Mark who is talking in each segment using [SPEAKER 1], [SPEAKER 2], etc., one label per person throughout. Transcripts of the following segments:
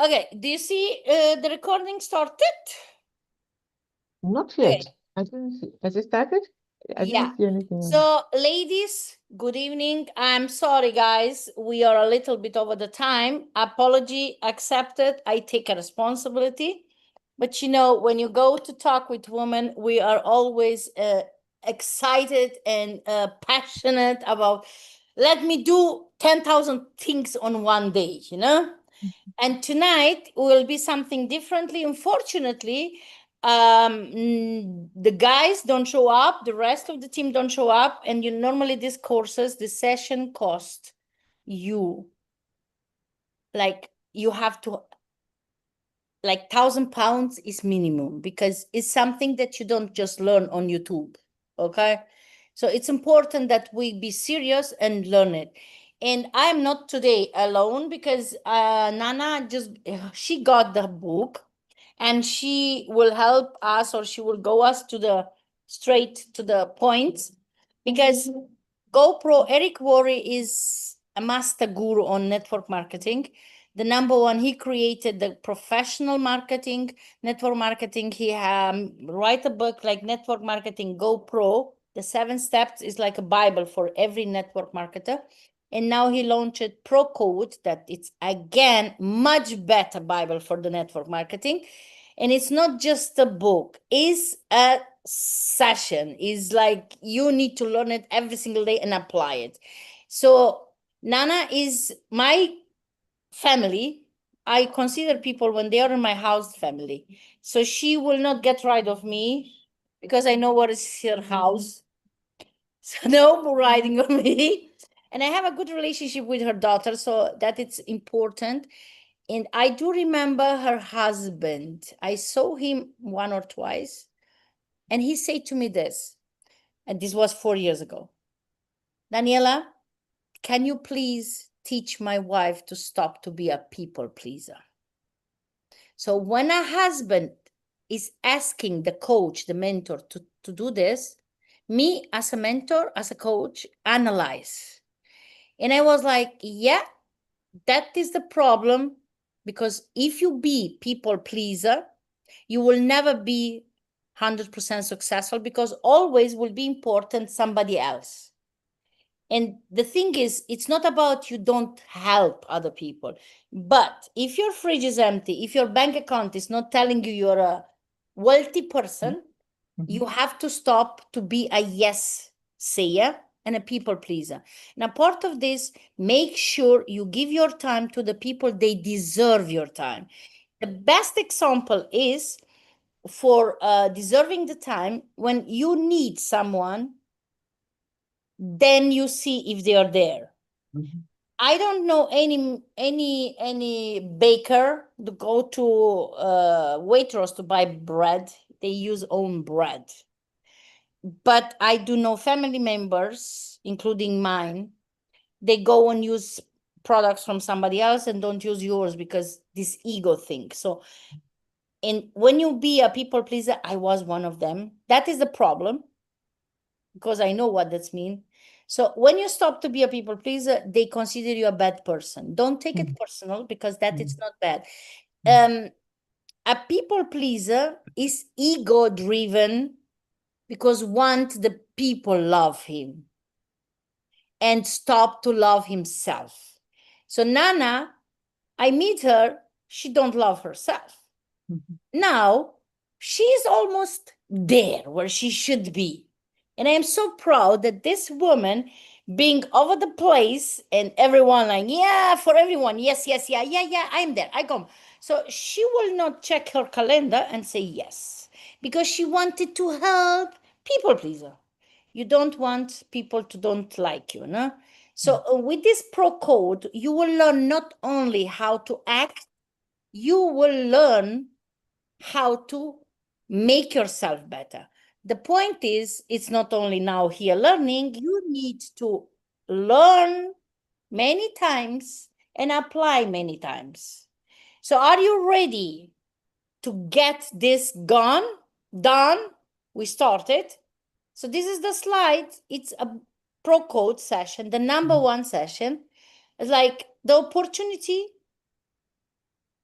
[SPEAKER 1] Okay, do you see the recording started?
[SPEAKER 2] Not yet.
[SPEAKER 1] Okay.
[SPEAKER 2] I didn't see. Has it started? I
[SPEAKER 1] Yeah.
[SPEAKER 2] didn't see anything.
[SPEAKER 1] So, ladies, good evening. I'm sorry, guys. We are a little bit over the time. Apology accepted. I take a responsibility. But you know, when you go to talk with women, we are always excited and passionate about, let me do 10,000 things on one day, you know? And tonight will be something differently. Unfortunately, the guys don't show up, the rest of the team don't show up, and you normally these courses, the session cost you like you have to like £1,000 is minimum because it's something that you don't just learn on YouTube. Okay. So it's important that we be serious and learn it. And I'm not today alone because Nana she got the book and she will help us, or she will go us to the straight to the points, because GoPro Eric Worre is a master guru on network marketing. The number one, he created the professional marketing, network marketing. He write a book like Network Marketing GoPro. The 7 steps is like a Bible for every network marketer. And now he launched Pro Code, that it's again much better Bible for the network marketing. And it's not just a book, it's a session. Is like you need to learn it every single day and apply it. So Nana is my family. I consider people when they are in my house family. So she will not get rid of me because I know what is her house. So no more riding on me. And I have a good relationship with her daughter, so that it's important. And I do remember her husband. I saw him one or twice, and he said to me this, and this was 4 years ago. Daniela, can you please teach my wife to stop to be a people pleaser? So when a husband is asking the coach, the mentor to do this, me as a mentor, as a coach, analyze. And I was like, yeah, that is the problem. Because if you be people pleaser, you will never be 100% successful, because always will be important somebody else. And the thing is, it's not about you don't help other people. But if your fridge is empty, if your bank account is not telling you you're a wealthy person, you have to stop to be a yes sayer and a people pleaser. And a part of this, make sure you give your time to the people they deserve your time. The best example is for deserving the time, when you need someone, then you see if they are there. I don't know any baker to go to Waitrose to buy bread. They use own bread. But I do know family members, including mine, they go and use products from somebody else and don't use yours because this ego thing. So, and when you be a people pleaser, I was one of them. That is the problem, because I know what that's mean. So when you stop to be a people pleaser, they consider you a bad person. Don't take it personal, because that is not bad. A people pleaser is ego driven because want the people love him and stop to love himself. So Nana, I meet her, she don't love herself. Now she's almost there where she should be. And I am so proud that this woman being over the place and everyone like, yeah, for everyone, yes, yes, yeah, I'm there, I come. So she will not check her calendar and say yes, because she wanted to help people pleaser. You don't want people to don't like you, no? So with this pro code, you will learn not only how to act, you will learn how to make yourself better. The point is, it's not only now here learning, you need to learn many times and apply many times. So are you ready to get this done? We started. So this is the slide. It's a pro code session. The number one session is like the opportunity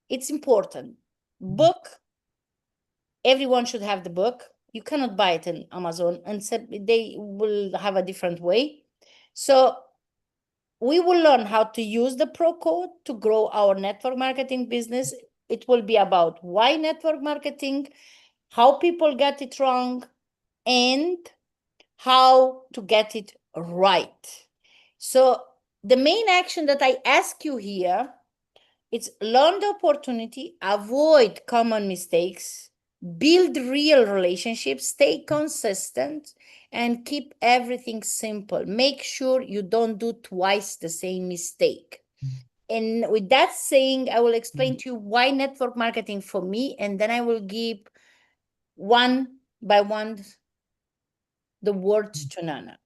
[SPEAKER 1] it's important. Book, everyone should have the book. You cannot buy it in Amazon, and they will have a different way. So we will learn how to use the pro code to grow our network marketing business. It will be about why network marketing, how people get it wrong, and how to get it right. So the main action that I ask you here, it's learn the opportunity, avoid common mistakes, build real relationships, stay consistent, and keep everything simple. Make sure you don't do twice the same mistake. And with that saying, I will explain to you why network marketing for me, and then I will give one by one the words to Nana.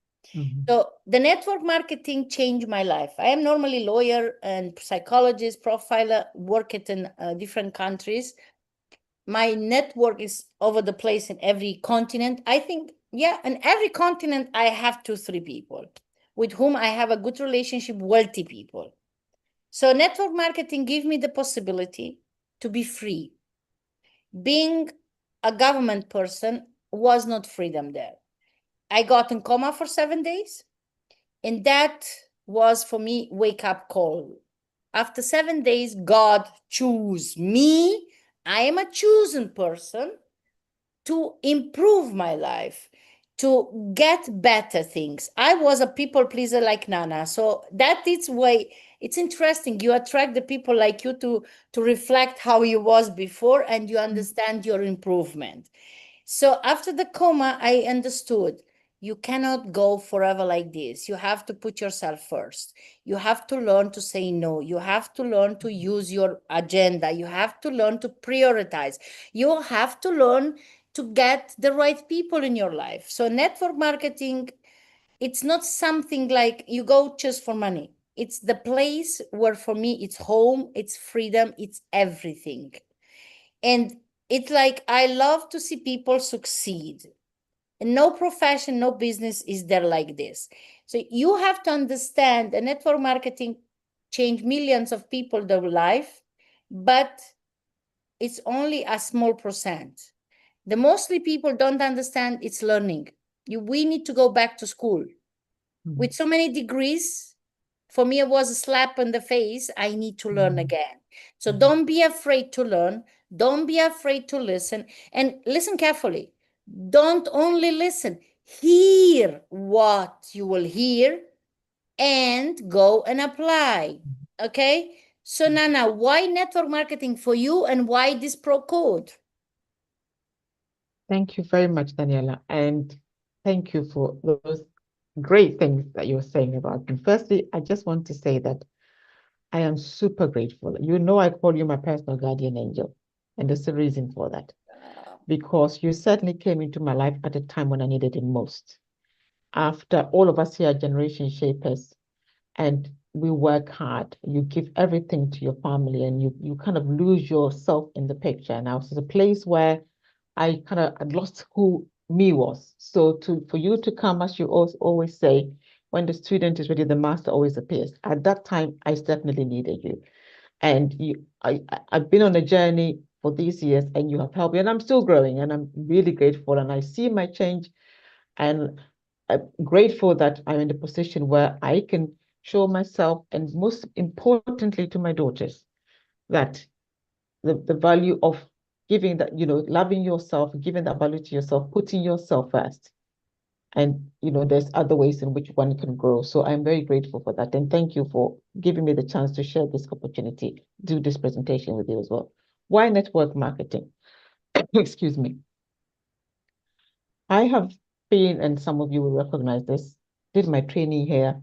[SPEAKER 1] So the network marketing changed my life. I am normally lawyer and psychologist, profiler, work it in different countries. My network is over the place in every continent. I think, yeah, in every continent, I have 2, 3 people with whom I have a good relationship, wealthy people. So network marketing gave me the possibility to be free. Being a government person was not freedom there. I got in coma for 7 days. And that was for me wake up call. After 7 days, God chose me. I am a chosen person to improve my life, to get better things. I was a people pleaser like Nana. So that is why it's interesting. You attract the people like you to reflect how you was before, and you understand your improvement. So after the coma, I understood you cannot go forever like this. You have to put yourself first. You have to learn to say no. You have to learn to use your agenda. You have to learn to prioritize. You have to learn to get the right people in your life. So network marketing, it's not something like you go just for money. It's the place where for me it's home, it's freedom, it's everything. And it's like I love to see people succeed. And no profession, no business is there like this. So you have to understand the network marketing change millions of people their life, but it's only a small percent. The mostly people don't understand it's learning. We need to go back to school. With so many degrees, for me, it was a slap in the face. I need to learn again. So don't be afraid to learn. Don't be afraid to listen. And listen carefully. Don't only listen. Hear what you will hear and go and apply. Okay? So Nana, why network marketing for you, and why this pro code?
[SPEAKER 2] Thank you very much, Daniela. And thank you for those great things that you're saying about me. Firstly, I just want to say that I am super grateful. You know, I call you my personal guardian angel. And there's a reason for that. Because you certainly came into my life at a time when I needed it most. After all of us here are generation shapers, and we work hard, you give everything to your family, and you kind of lose yourself in the picture. And I was at a place where I kind of had lost who me was. So for you to come, as you always say, when the student is ready, the master always appears. At that time, I definitely needed you. And I've been on a journey for these years, and you have helped me, and I'm still growing, and I'm really grateful. And I see my change, and I'm grateful that I'm in the position where I can show myself, and most importantly to my daughters, that the value of giving that, loving yourself, giving that value to yourself, putting yourself first. And, there's other ways in which one can grow. So I'm very grateful for that. And thank you for giving me the chance to share this opportunity, do this presentation with you as well. Why network marketing? Excuse me. I have been, and some of you will recognize this, did my training here,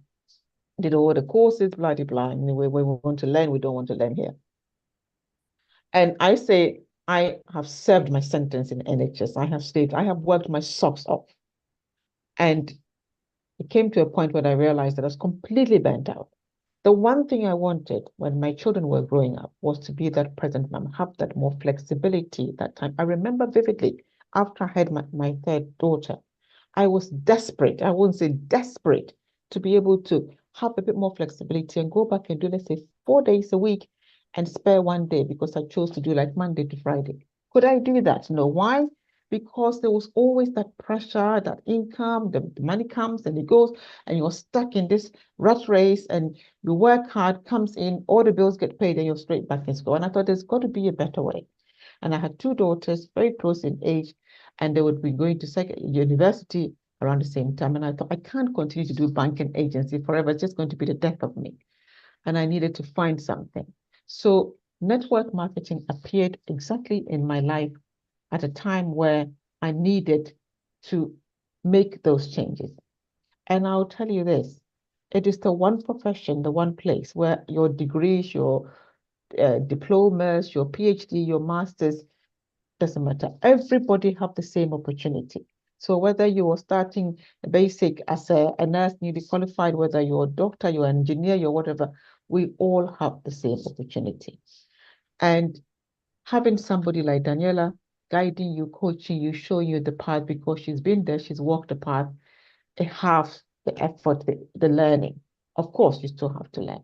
[SPEAKER 2] did all the courses, blah, blah, blah. Anyway, we want to learn, we don't want to learn here. And I say, I have served my sentence in NHS. I have stayed, I have worked my socks off. And it came to a point when I realized that I was completely burnt out. The one thing I wanted when my children were growing up was to be that present mom, have that more flexibility that time. I remember vividly after I had my third daughter, I was desperate. I wouldn't say desperate to be able to have a bit more flexibility and go back and do, let's say, 4 days a week and spare one day because I chose to do like Monday to Friday. Could I do that? No. Why? Because there was always that pressure, that income, the money comes and it goes, and you're stuck in this rat race, and you work hard, comes in, all the bills get paid, and you're straight back in school. And I thought there's got to be a better way. And I had two daughters, very close in age, and they would be going to university around the same time. And I thought, I can't continue to do banking agency forever. It's just going to be the death of me. And I needed to find something. So network marketing appeared exactly in my life at a time where I needed to make those changes. And I'll tell you this, it is the one profession, the one place where your degrees, your diplomas, your PhD, your masters, doesn't matter. Everybody have the same opportunity. So whether you are starting basic as a nurse, newly qualified, whether you're a doctor, you're an engineer, you're whatever, we all have the same opportunity. And having somebody like Daniela guiding you, coaching you, showing you the path because she's been there, she's walked the path, it has the effort, the learning. Of course, you still have to learn.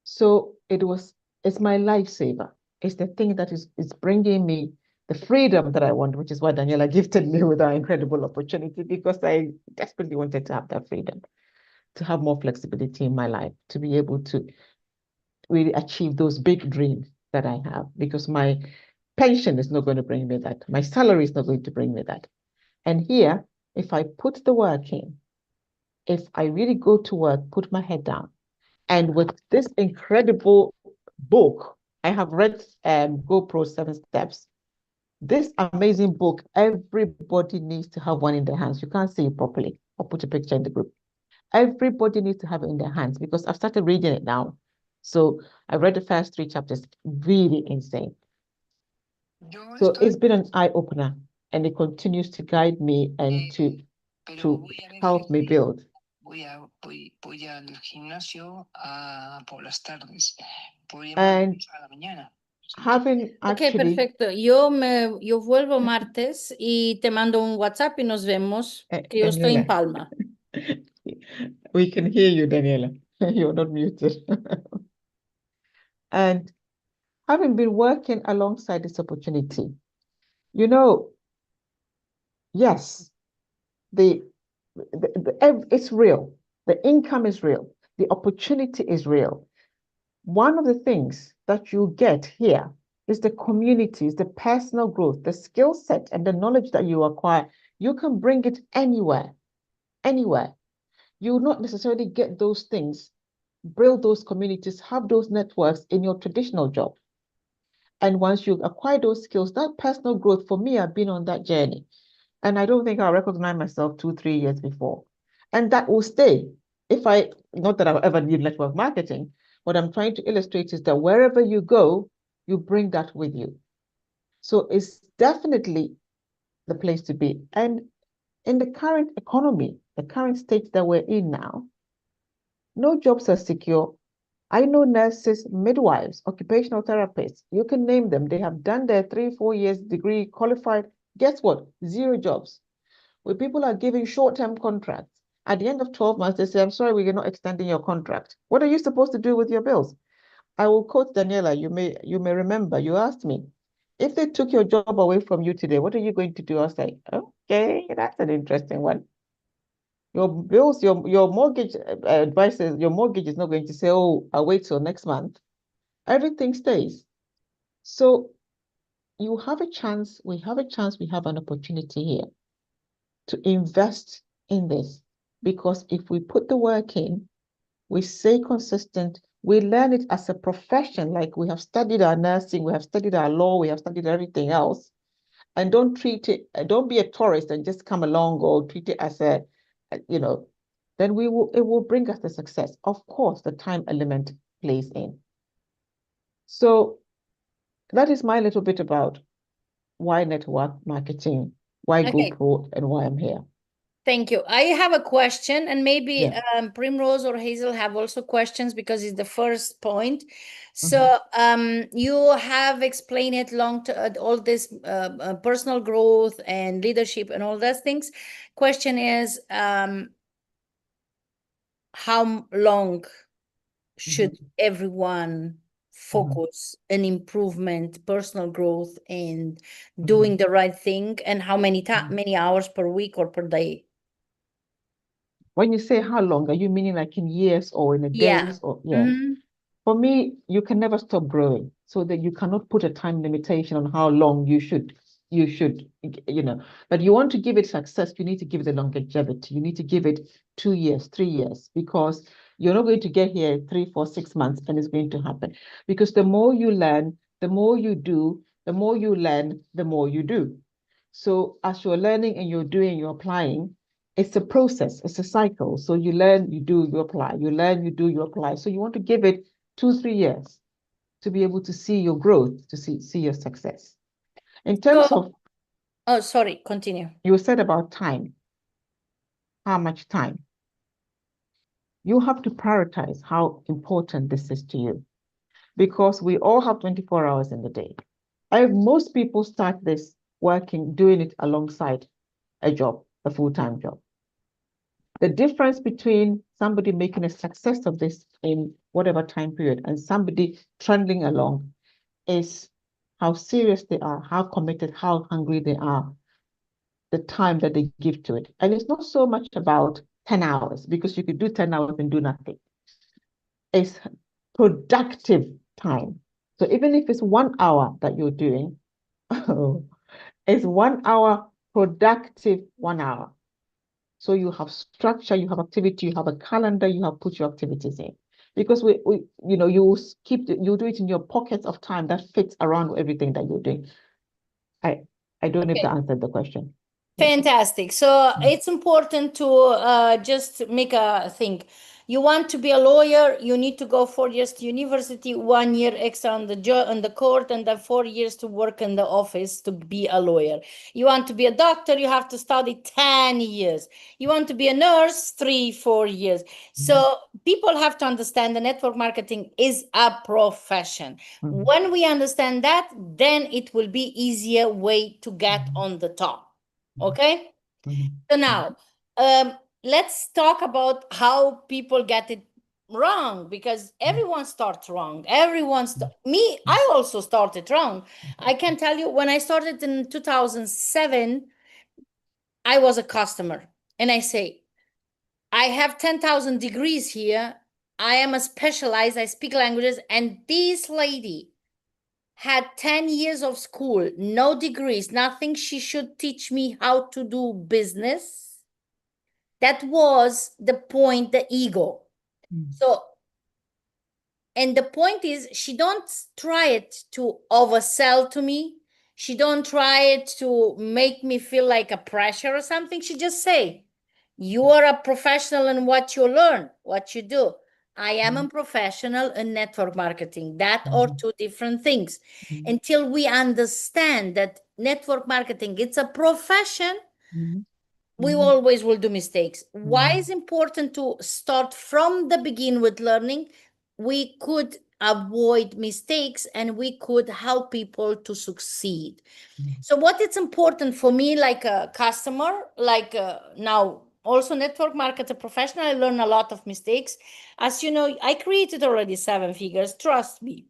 [SPEAKER 2] So it's my lifesaver. It's the thing that is bringing me the freedom that I want, which is why Daniela gifted me with our incredible opportunity, because I desperately wanted to have that freedom, to have more flexibility in my life, to be able to really achieve those big dreams that I have, because my pension is not going to bring me that. My salary is not going to bring me that. And here, if I put the work in, if I really go to work, put my head down, and with this incredible book, I have read GoPro 7 Steps. This amazing book, everybody needs to have one in their hands. You can't see it properly. I'll put a picture in the group. Everybody needs to have it in their hands because I've started reading it now. So I read the first 3 chapters, really insane. So it's been an eye-opener, and it continues to guide me and to help me build.
[SPEAKER 3] Voy al gimnasio por las tardes.
[SPEAKER 2] And
[SPEAKER 3] A la mañana.
[SPEAKER 2] having
[SPEAKER 1] Ok,
[SPEAKER 2] actually,
[SPEAKER 1] perfecto. Yo vuelvo martes y te mando un WhatsApp y nos vemos, que yo estoy en
[SPEAKER 2] Daniela,
[SPEAKER 1] Palma.
[SPEAKER 2] we can hear you, Daniela. You're not muted. And having been working alongside this opportunity, you know, yes, it's real. The income is real. The opportunity is real. One of the things that you get here is the communities, the personal growth, the skill set, and the knowledge that you acquire. You can bring it anywhere, anywhere. You will not necessarily get those things, build those communities, have those networks in your traditional job. And once you acquire those skills, that personal growth, for me, I've been on that journey. And I don't think I'll recognize myself 2, 3 years before. And that will stay. Not that I'll ever need network marketing, what I'm trying to illustrate is that wherever you go, you bring that with you. So it's definitely the place to be. And in the current economy, the current state that we're in now, no jobs are secure. I know nurses, midwives, occupational therapists, you can name them. They have done their 3, 4 years degree, qualified. Guess what? 0 jobs. Where people are giving short-term contracts. At the end of 12 months, they say, I'm sorry, we're not extending your contract. What are you supposed to do with your bills? I will quote Daniela. You may remember, you asked me, if they took your job away from you today, what are you going to do? I was like, okay, that's an interesting one. Your bills, your mortgage advisor, your mortgage is not going to say, oh, I'll wait till next month. Everything stays. So you have a chance, we have an opportunity here to invest in this. Because if we put the work in, we stay consistent, we learn it as a profession, like we have studied our nursing, we have studied our law, we have studied everything else, and don't be a tourist and just come along or treat it as then it will bring us the success. Of course, the time element plays in. So that is my little bit about why network marketing, why GoPro, and why I'm here.
[SPEAKER 1] Thank you. I have a question, and maybe
[SPEAKER 2] Yeah.
[SPEAKER 1] Primrose or Hazel have also questions because it's the first point. So you have explained it all this personal growth and leadership and all those things. Question is, how long should everyone focus and improvement, personal growth, and doing the right thing, and how many many hours per week or per day?
[SPEAKER 2] When you say how long, are you meaning like in years or in a
[SPEAKER 1] Yeah.
[SPEAKER 2] days or yeah? For me, you can never stop growing, so that you cannot put a time limitation on how long you should, but you want to give it success, you need to give it the longevity. You need to give it 2 years, 3 years, because you're not going to get here 3, 4, 6 months and it's going to happen. Because the more you learn, the more you do, the more you learn, the more you do. So as you're learning and you're doing, you're applying, it's a process, it's a cycle. So you learn, you do, you apply, you learn, you do, you apply. So you want to give it 2, 3 years to be able to see your growth, to see your success. In terms of,
[SPEAKER 1] oh, sorry, continue.
[SPEAKER 2] you said about time, how much time? You have to prioritize how important this is to you, because we all have 24 hours in the day. Most people start this working, doing it alongside a job, a full-time job. The difference between somebody making a success of this in whatever time period and somebody trundling along is how serious they are, how committed, how hungry they are, the time that they give to it. And it's not so much about 10 hours, because you could do 10 hours and do nothing. It's productive time. So even if it's 1 hour that you're doing, it's 1 hour productive 1 hour. So you have structure, you have activity, you have a calendar, you have put your activities in. Because you do it in your pockets of time that fits around everything that you're doing. I don't know if that answered the question.
[SPEAKER 1] Fantastic. So it's important to just make a thing. You want to be a lawyer, you need to go 4 years to university, 1 year extra on the court, and then 4 years to work in the office to be a lawyer. You want to be a doctor, you have to study 10 years. You want to be a nurse, 3, 4 years. So people have to understand the network marketing is a profession. When we understand that, then it will be easier way to get on the top. Okay, so now let's talk about how people get it wrong, because everyone starts wrong. Me, I also started wrong. I can tell you, when I started in 2007, I was a customer and I say, I have 10,000 degrees here. I am a specialized, I speak languages, and this lady had 10 years of school, no degrees, nothing. She should teach me how to do business. That was the point, the ego. So, and the point is, she don't try it to oversell to me. She don't try it to make me feel like a pressure or something. She just say, you are a professional in what you learn, what you do. I am a professional in network marketing. That are two different things. Until we understand that network marketing, it's a profession, we always will do mistakes. Why is important to start from the beginning with learning? We could avoid mistakes and we could help people to succeed. So what it's important for me, like a customer, like now also network marketer professional, I learn a lot of mistakes. As you know, I created already 7 figures. Trust me,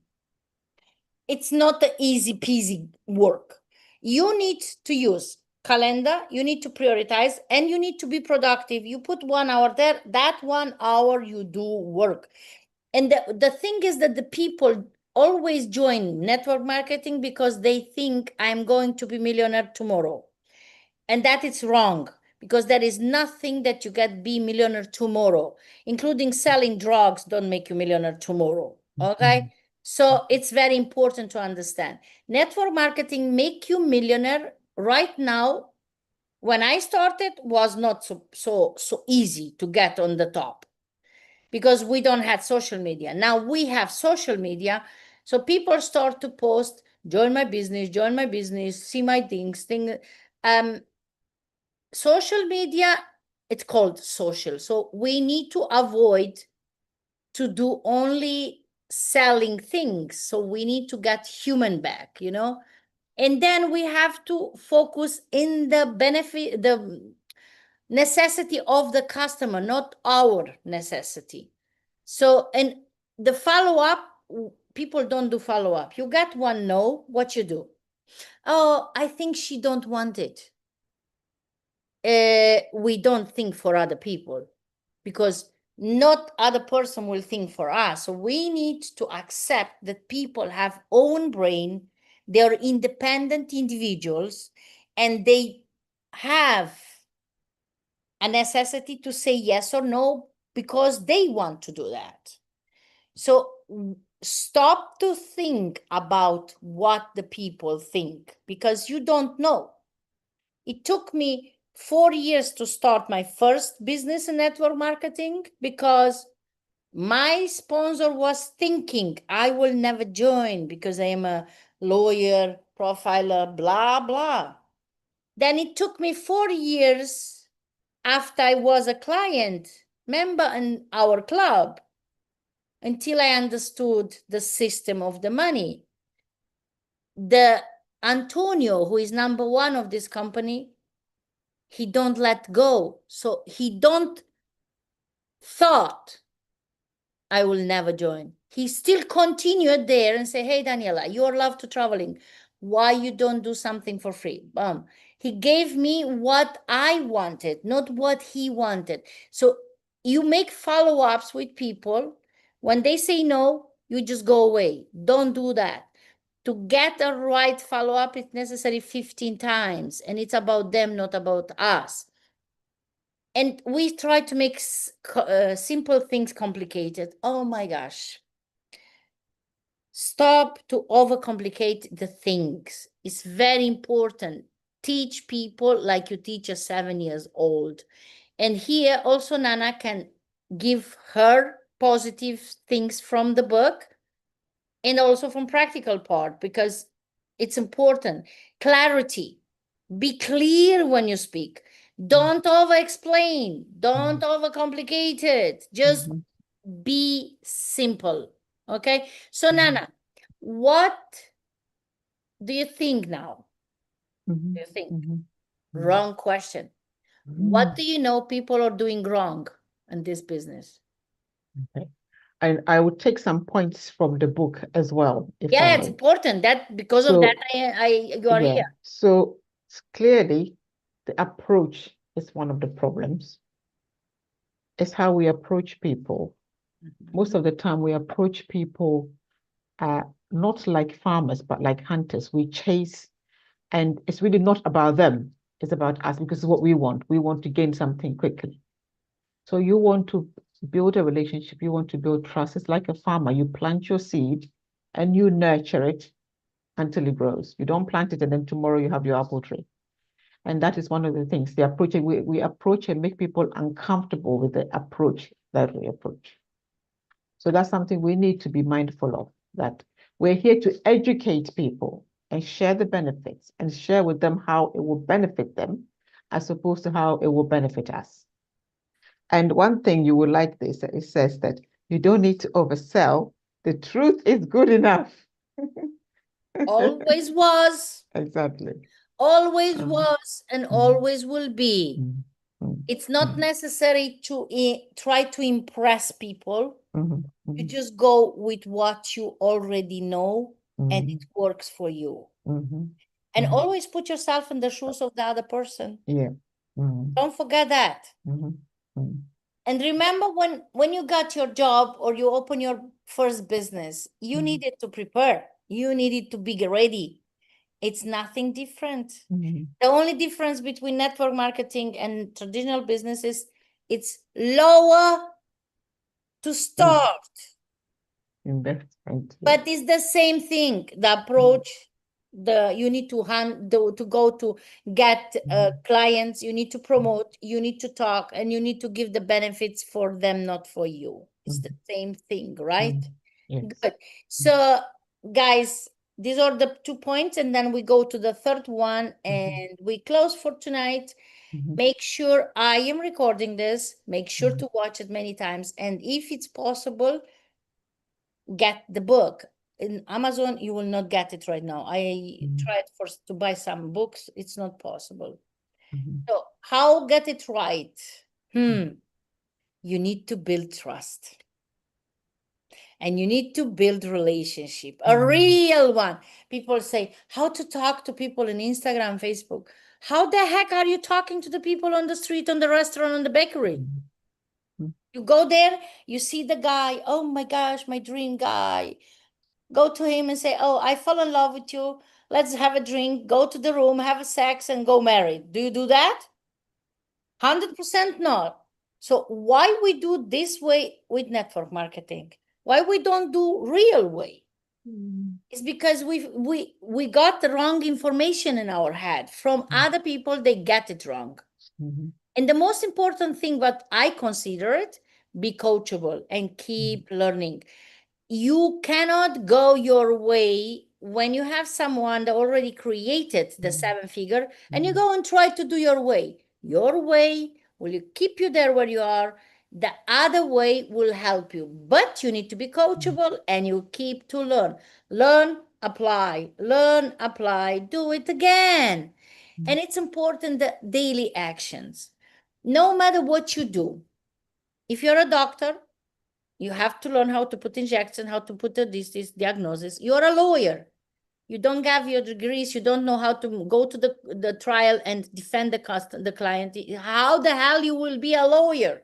[SPEAKER 1] it's not the easy peasy work. You need to use calendar, you need to prioritize, and you need to be productive. You put 1 hour there, that 1 hour you do work. And the thing is that the people always join network marketing because they think I'm going to be millionaire tomorrow. And that is wrong, because there is nothing that you get be millionaire tomorrow, including selling drugs don't make you millionaire tomorrow. Okay. So it's very important to understand network marketing make you millionaire right now. When I started was not so easy to get on the top, because we don't have social media. Now we have social media. So people start to post, join my business, see my things. Social media, it's called social. So we need to avoid to do only selling things. So we need to get human back, and then we have to focus in the benefit, the necessity of the customer, not our necessity. So, and the follow-up, people don't do follow-up. You get one no, what you do? Oh, I think she don't want it. We don't think for other people because not other person will think for us. So we need to accept that people have own brain, they're independent individuals, and they have a necessity to say yes or no because they want to do that. So stop to think about what the people think because you don't know. It took me 4 years to start my first business in network marketing because my sponsor was thinking I will never join because I am a lawyer, profiler, blah, blah. Then it took me 4 years after I was a client member in our club until I understood the system of the money. The Antonio, who is number one of this company, he don't let go. So he don't thought I will never join. He still continued there and say, hey, Daniela, you love to traveling. Why you don't do something for free? He gave me what I wanted, not what he wanted. So you make follow-ups with people. When they say no, you just go away. Don't do that. To get a right follow-up, it's necessary 15 times. And it's about them, not about us. And we try to make simple things complicated. Oh my gosh. Stop to overcomplicate the things. It's very important. Teach people like you teach a 7 years old. And here also Nana can give her positive things from the book and also from practical part because it's important. Clarity. Be clear when you speak. Don't over-explain. Don't overcomplicate it. Just be simple. Okay? So Nana, what do you think now? Do you think? Wrong question. What do you know people are doing wrong in this business?
[SPEAKER 2] Okay. And I would take some points from the book as well, if I
[SPEAKER 1] Yeah, it's
[SPEAKER 2] may.
[SPEAKER 1] important that because of
[SPEAKER 2] So,
[SPEAKER 1] that you are
[SPEAKER 2] yeah.
[SPEAKER 1] here.
[SPEAKER 2] So clearly, the approach is one of the problems. It's how we approach people. Most of the time, we approach people not like farmers, but like hunters. We chase, and it's really not about them. It's about us because it's what we want. We want to gain something quickly. So you want to build a relationship, you want to build trust. It's like a farmer. You plant your seed and you nurture it until it grows. You don't plant it and then tomorrow you have your apple tree. And that is one of the things. The approach, we approach and make people uncomfortable with the approach that we approach. So that's something we need to be mindful of, that we're here to educate people and share the benefits and share with them how it will benefit them as opposed to how it will benefit us. And one thing you will like this, it says that you don't need to oversell. The truth is good enough.
[SPEAKER 1] Always was.
[SPEAKER 2] Exactly.
[SPEAKER 1] Always was and always will be. It's not necessary to try to impress people. You just go with what you already know and it works for you. And always put yourself in the shoes of the other person.
[SPEAKER 2] Yeah.
[SPEAKER 1] Don't forget that. And remember when you got your job or you open your first business, you needed to prepare. You needed to be ready. It's nothing different. The only difference between network marketing and traditional business is it's lower to start.
[SPEAKER 2] Investment.
[SPEAKER 1] But it's the same thing. The approach, you need to go to get clients, you need to promote, you need to talk, and you need to give the benefits for them, not for you. It's the same thing, right?
[SPEAKER 2] Yes.
[SPEAKER 1] Good. So, guys, these are the 2 points, and then we go to the third one, and we close for tonight. Make sure I am recording this. Make sure to watch it many times, and if it's possible, get the book. In Amazon, you will not get it right now. I tried to buy some books. It's not possible. So how get it right? You need to build trust. and you need to build relationship, a real one. People say, how to talk to people in Instagram, Facebook. How the heck are you talking to the people on the street, on the restaurant, on the bakery? You go there, you see the guy, oh my gosh, my dream guy. Go to him and say, oh, I fell in love with you. Let's have a drink, go to the room, have a sex, and go married. Do you do that? 100% not. So why we do this way with network marketing? Why we don't do real way? It's because we got the wrong information in our head from other people. They get it wrong. And the most important thing, what I consider it, be coachable and keep learning. You cannot go your way when you have someone that already created the 7-figure and you go and try to do your way. Your way will keep you there where you are. The other way will help you, but you need to be coachable and you keep to learn. Learn, apply, do it again. And it's important that daily actions, no matter what you do. If you're a doctor, you have to learn how to put injection, how to put this diagnosis. You're a lawyer. You don't have your degrees. You don't know how to go to the trial and defend the client. How the hell you will be a lawyer?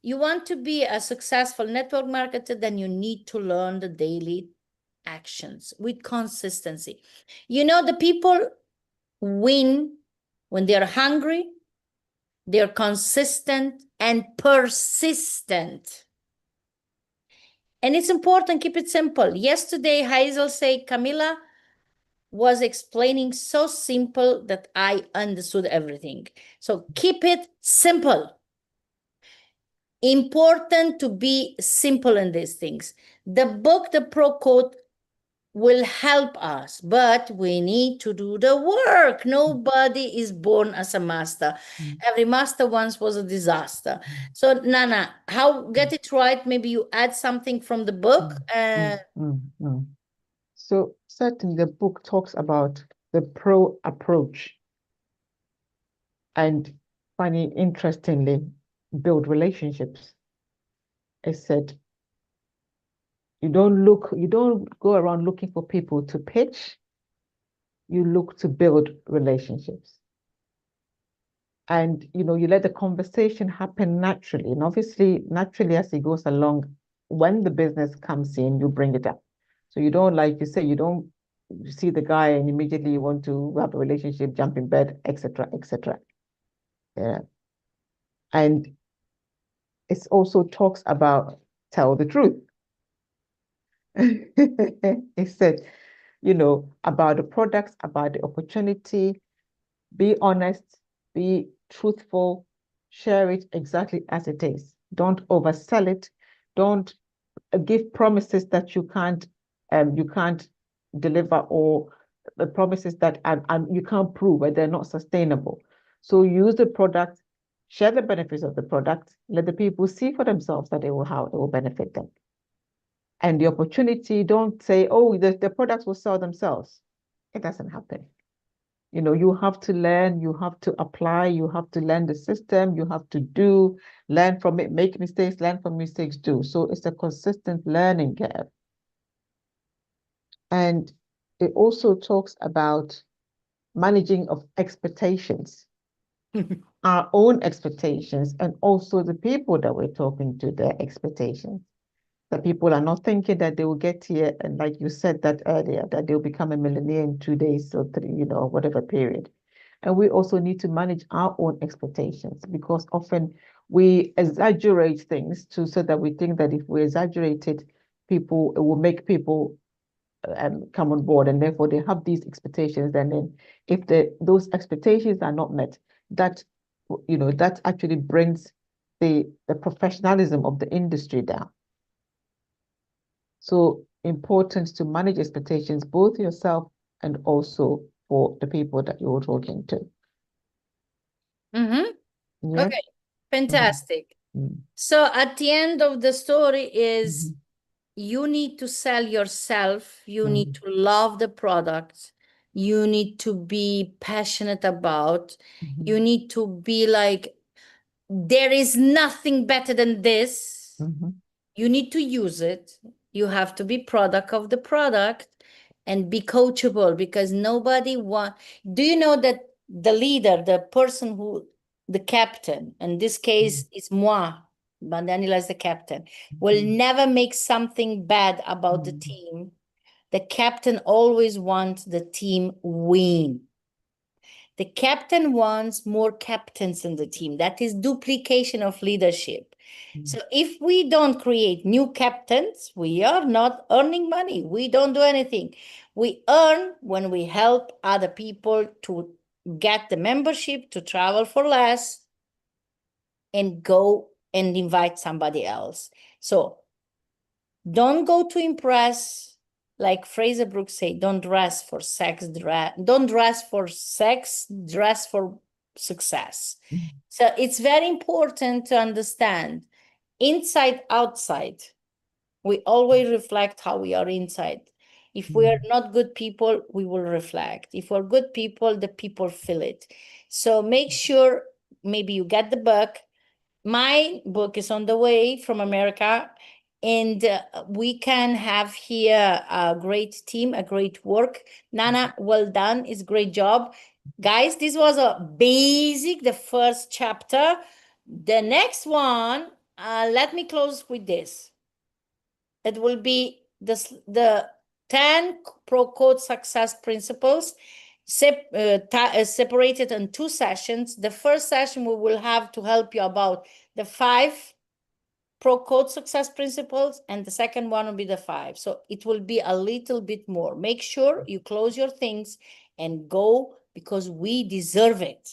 [SPEAKER 1] You want to be a successful network marketer, then you need to learn the daily actions with consistency. You know, the people win when they're hungry, they're consistent and persistent. And it's important, keep it simple. Yesterday, Hazel said, Camila was explaining so simple that I understood everything. So keep it simple. Important to be simple in these things. The book, the Pro Code, will help us, but we need to do the work. Nobody is born as a master. Every master once was a disaster. So Nana, how get it right? Maybe you add something from the book.
[SPEAKER 2] So certainly the book talks about the pro approach and finding interestingly build relationships. I said you don't go around looking for people to pitch. You look to build relationships. And you let the conversation happen naturally. And obviously, naturally as it goes along, when the business comes in, you bring it up. So you don't, like you say, you don't see the guy and immediately you want to have a relationship, jump in bed, etc., etc. Yeah. And it also talks about tell the truth. It said, about the products, about the opportunity, be honest, be truthful, share it exactly as it is. Don't oversell it. Don't give promises that you can't deliver, or the promises that you can't prove, but they're not sustainable. So use the product, share the benefits of the product, let the people see for themselves that how it will benefit them. And the opportunity, don't say, oh, the products will sell themselves. It doesn't happen. You have to learn, you have to apply, you have to learn the system, you have to learn from it, make mistakes, learn from mistakes, do. So it's a consistent learning curve. And it also talks about managing of expectations, our own expectations, and also the people that we're talking to, their expectations. That people are not thinking that they will get here, and like you said that earlier, that they'll become a millionaire in 2 days or 3, whatever period. And we also need to manage our own expectations, because often we exaggerate things so that we think that if we exaggerate it, it will make people come on board, and therefore they have these expectations. And then if those expectations are not met, that actually brings the professionalism of the industry down. So important to manage expectations, both yourself and also for the people that you're talking to.
[SPEAKER 1] Yeah? Okay, fantastic. So at the end of the story is you need to sell yourself. You need to love the product. You need to be passionate about. You need to be like, there is nothing better than this. You need to use it. You have to be product of the product and be coachable, because nobody do you know that the leader, the person who, the captain, in this case is moi, but Daniela is the captain, will never make something bad about the team. The captain always wants the team win. The captain wants more captains in the team. That is duplication of leadership. So if we don't create new captains, we are not earning money. We don't do anything. We earn when we help other people to get the membership, to travel for less, and go and invite somebody else. So don't go to impress, like Fraser Brooks say, don't dress for sex, don't dress for sex, dress for success. So it's very important to understand inside, outside. We always reflect how we are inside. If we are not good people, we will reflect. If we're good people, the people feel it. So make sure maybe you get the book. My book is on the way from America, and we can have here a great team, a great work. Nana, well done. It's a great job. Guys, this was a basic, the first chapter. The next one, let me close with this. It will be the 10 Pro Code Success Principles, separated in 2 sessions. The first session we will have to help you about the 5 Pro Code Success Principles, and the second one will be the 5. So it will be a little bit more. Make sure you close your things and go, because we deserve it.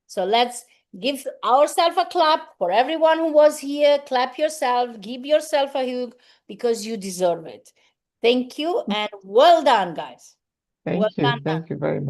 [SPEAKER 1] So let's give ourselves a clap. For everyone who was here, clap yourself, give yourself a hug, because you deserve it. Thank you, and well done, guys. Well
[SPEAKER 2] Thank you.
[SPEAKER 1] done.
[SPEAKER 2] Thank you very much.